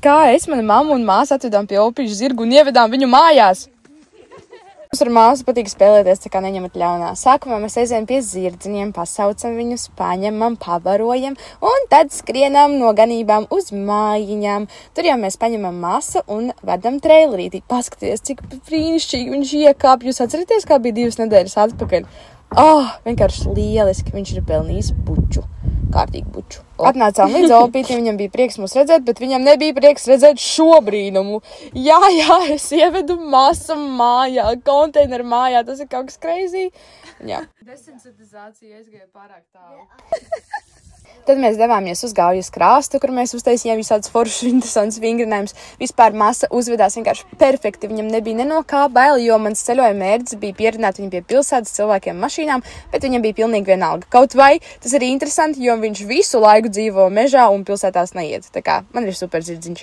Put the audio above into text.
kā es, mana mamma un māsa atvedām pie Opīša zirgu un ievedām viņu mājās. Mums ar māsu patīk spēlēties, tā kā neņemat ļaunā. Sākumā mēs aizējam pie zirdziņiem, pasaucam viņus, paņemam, pabarojam un tad skrienam no ganībām uz mājiņām. Tur jau mēs paņemam masu un vedam trailerītī. Paskaties, cik brīnišķīgi viņš iekāp. Jūs atceraties, kā bija 2 nedēļas atpakaļ? Vienkārši lieliski. Viņš ir pelnījis buču. Kārtīgi buču. Atnācām līdz Opītim, viņam bija prieks mūs redzēt, bet viņam nebija prieks redzēt šo brīnumu. Jā, es ievedu masu mājā, konteineru mājā, tas ir kaut kas crazy. Jā. Desensitizācija aizgāja pārāk tālu. Tad mēs devāmies uz Gaujas krāstu, kur mēs uztaisījām visādus foršus, interesantus vingrinājumus. Vispār masa uzvedās vienkārši perfekti. Viņam nebija ne no kā baili, jo mans ceļojuma mērķis bija pierunāt viņu pie pilsētas cilvēkiem mašīnām, bet viņam bija pilnīgi vienalga. Kaut vai tas ir interesanti, jo viņš visu laiku dzīvo mežā un pilsētās neiet. Tā kā man ir super zirdziņš.